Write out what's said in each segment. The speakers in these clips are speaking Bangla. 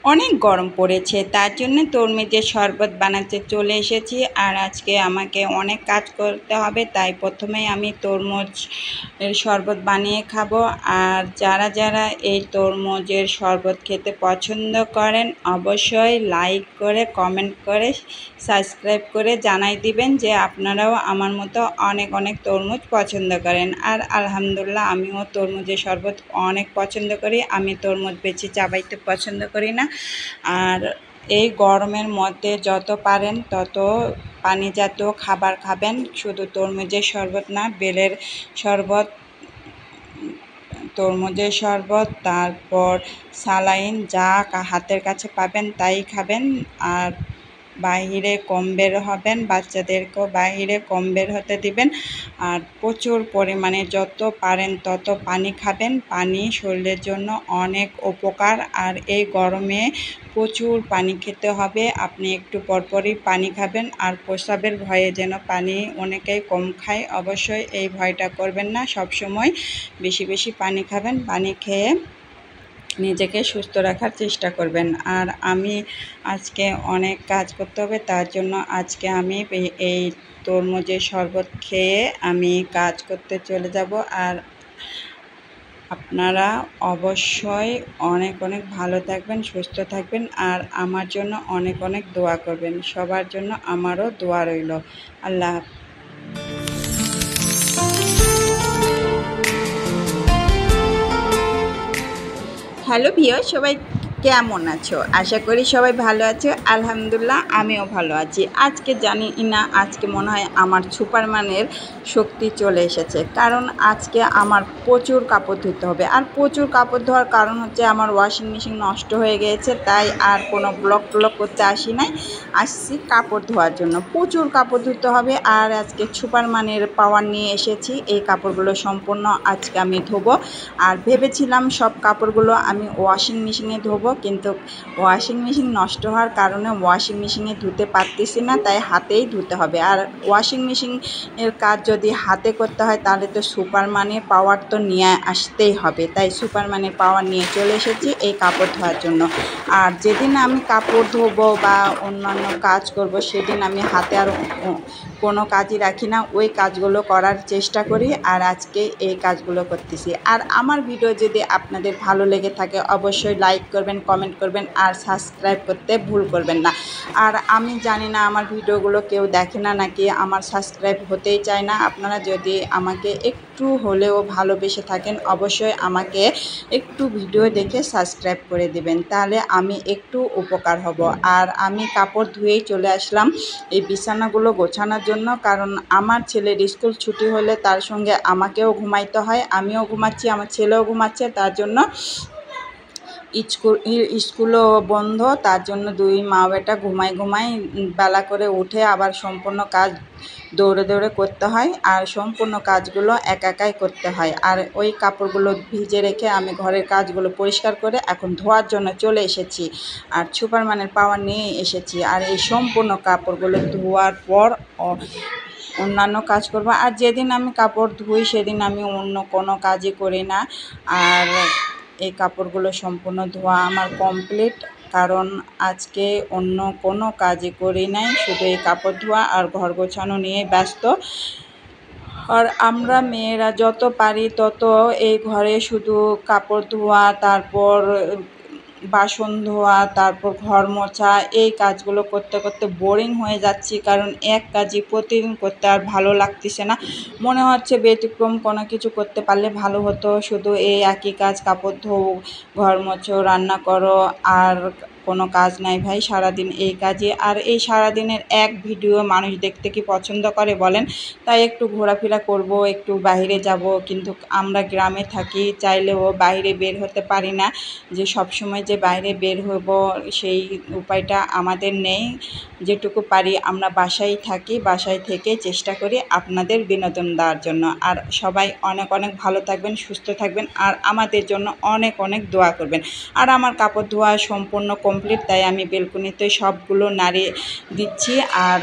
অনেক গরম পড়েছে, তার জন্য তরমুজের শরবত বানাতে চলে এসেছি। আর আজকে আমাকে অনেক কাজ করতে হবে, তাই প্রথমেই আমি তরমুজ এর শরবত বানিয়ে খাবো। আর যারা যারা এই তরমুজের শরবত খেতে পছন্দ করেন অবশ্যই লাইক করে, কমেন্ট করে, সাবস্ক্রাইব করে জানাই দিবেন যে আপনারাও আমার মতো অনেক অনেক তরমুজ পছন্দ করেন। আর আলহামদুলিল্লাহ, আমিও তরমুজের শরবত অনেক পছন্দ করি। আমি তরমুজ বেশি চাবাইতে পছন্দ করি না। আর এই গরমের মধ্যে যত পারেন তত পানি জাতীয় খাবার খাবেন। শুধু তরমুজের শরবত না, বেলের শরবত, তরমুজের শরবত, তারপর সালাইন, যা হাতের কাছে পাবেন তাই খাবেন। আর বাহিরে কম বের হবেন, বাচ্চাদেরকেও বাহিরে কম বের হতে দিবেন। আর প্রচুর পরিমাণে যত পারেন তত পানি খাবেন। পানি শরীরের জন্য অনেক উপকার। আর এই গরমে প্রচুর পানি খেতে হবে। আপনি একটু পরপরই পানি খাবেন। আর প্রস্রাবের ভয়ে যেন পানি অনেকেই কম খায়, অবশ্যই এই ভয়টা করবেন না। সব সময় বেশি বেশি পানি খাবেন। পানি খেয়ে নিজেকে সুস্থ রাখার চেষ্টা করবেন। আর আমি আজকে অনেক কাজ করতে হবে, তার জন্য আজকে আমি এই তরমুজের শরবত খেয়ে আমি কাজ করতে চলে যাব। আর আপনারা অবশ্যই অনেক অনেক ভালো থাকবেন, সুস্থ থাকবেন। আর আমার জন্য অনেক অনেক দোয়া করবেন। সবার জন্য আমারও দোয়া রইল। আল্লাহ হাফেজ। হ্যালো ভিউয়ার, সবাই কেমন আছো? আশা করি সবাই ভালো আছো। আলহামদুলিল্লাহ, আমিও ভালো আছি। আজকে জানি না, আজকে মনে হয় আমার সুপারম্যানের শক্তি চলে এসেছে, কারণ আজকে আমার প্রচুর কাপড় ধুতে হবে। আর প্রচুর কাপড় ধোয়ার কারণ হচ্ছে আমার ওয়াশিং মেশিন নষ্ট হয়ে গিয়েছে, তাই আর কোনো ব্লগ করতে আসি নাই, আসছি কাপড় ধোয়ার জন্য। প্রচুর কাপড় ধুতে হবে। আর আজকে সুপারম্যানের পাওয়ার নিয়ে এসেছি, এই কাপড়গুলো সম্পূর্ণ আজকে আমি ধোবো। আর ভেবেছিলাম সব কাপড়গুলো আমি ওয়াশিং মেশিনে ধোবো, কিন্তু ওয়াশিং মেশিন নষ্ট হওয়ার কারণে ওয়াশিং মেশিনে ধুতে পারতেছি না, তাই হাতেই ধুতে হবে। আর ওয়াশিং মেশিনের কাজ যদি হাতে করতে হয় তাহলে তো সুপারম্যানের পাওয়ার তো নিয়ে আসতেই হবে, তাই সুপারম্যানের পাওয়ার নিয়ে চলে এসেছি এই কাপড় ধোয়ার জন্য। আর যেদিন আমি কাপড় ধোবো বা অন্যান্য কাজ করব, সেদিন আমি হাতে আর কোনো কাজই রাখি না, ওই কাজগুলো করার চেষ্টা করি। আর আজকে এই কাজগুলো করতেছি। আর আমার ভিডিও যদি আপনাদের ভালো লেগে থাকে অবশ্যই লাইক করবেন, কমেন্ট করবেন, আর সাবস্ক্রাইব করতে ভুল করবেন না। আর আমি জানি না আমার ভিডিওগুলো কেউ দেখে না নাকি আমার সাবস্ক্রাইব হতেই চায় না। আপনারা যদি আমাকে একটু হলেও ভালোবেসে থাকেন অবশ্যই আমাকে একটু ভিডিও দেখে সাবস্ক্রাইব করে দেবেন, তাহলে আমি একটু উপকার হব। আর আমি কাপড় ধুয়েই চলে আসলাম এই বিছানাগুলো গোছানোর জন্য, কারণ আমার ছেলের স্কুল ছুটি হলে তার সঙ্গে আমাকেও ঘুমাইতে হয়। আমিও ঘুমাচ্ছি, আমার ছেলেও ঘুমাচ্ছে, তার জন্য স্কুলও বন্ধ, তার জন্য দুই মা বেটা ঘুমাই বেলা করে উঠে আবার সম্পূর্ণ কাজ দৌড়ে দৌড়ে করতে হয়। আর সম্পূর্ণ কাজগুলো একাই করতে হয়। আর ওই কাপড়গুলো ভিজে রেখে আমি ঘরের কাজগুলো পরিষ্কার করে এখন ধোয়ার জন্য চলে এসেছি। আর সুপারম্যানের পাওয়ার নিয়ে এসেছি। আর এই সম্পূর্ণ কাপড়গুলো ধোয়ার পর অন্যান্য কাজ করব। আর যেদিন আমি কাপড় ধুই সেদিন আমি অন্য কোনো কাজই করি না। আর এই কাপড়গুলো সম্পূর্ণ ধোয়া আমার কমপ্লিট, কারণ আজকে অন্য কোনো কাজই করি নাই, শুধু এই কাপড় ধোয়া আর ঘর গোছানো নিয়ে ব্যস্ত। আর আমরা মেয়েরা যত পারি তত এই ঘরে শুধু কাপড় ধোয়া, তারপর বাসন ধোয়া, তারপর ঘর মোছা, এই কাজগুলো করতে করতে বোরিং হয়ে যাচ্ছি, কারণ এক কাজই প্রতিদিন করতে আর ভালো লাগতেছে না। মনে হচ্ছে ব্যতিক্রম কোনো কিছু করতে পারলে ভালো হতো। শুধু এই একই কাজ, কাপড় ধোও, ঘর মোছো, রান্না করো, আর কোনো কাজ নাই ভাই, সারাদিন এই কাজে। আর এই সারাদিনের এক ভিডিও মানুষ দেখতে কি পছন্দ করে বলেন? তাই একটু ঘোরাফেরা করব, একটু বাইরে যাব, কিন্তু আমরা গ্রামে থাকি, চাইলেও বাইরে বের হতে পারি না। যে সব সময় যে বাইরে বের হব সেই উপায়টা আমাদের নেই। যেটুকু পারি আমরা বাসায় থাকি, বাসায় থেকে চেষ্টা করি আপনাদের বিনোদন দেওয়ার জন্য। আর সবাই অনেক অনেক ভালো থাকবেন, সুস্থ থাকবেন, আর আমাদের জন্য অনেক অনেক দোয়া করবেন। আর আমার কাপড় ধোয়া সম্পূর্ণ কমপ্লিট, তাই আমি বেলকনিতে সবগুলো নাড়িয়ে দিচ্ছি। আর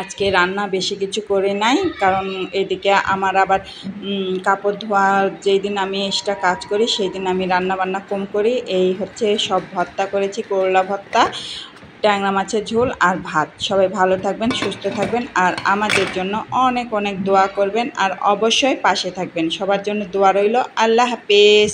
আজকে রান্না বেশি কিছু করে নাই, কারণ এদিকে আমার আবার কাপড় ধোয়া যেই দিন আমি এক্সট্রা কাজ করি সেই দিন আমি রান্না বান্না কম করি। এই হচ্ছে সব ভর্তা করেছি, করলা ভর্তা, ট্যাংরা মাছের ঝোল আর ভাত। সবাই ভালো থাকবেন, সুস্থ থাকবেন, আর আমাদের জন্য অনেক অনেক দোয়া করবেন, আর অবশ্যই পাশে থাকবেন। সবার জন্য দোয়া রইল। আল্লাহ হাফেজ।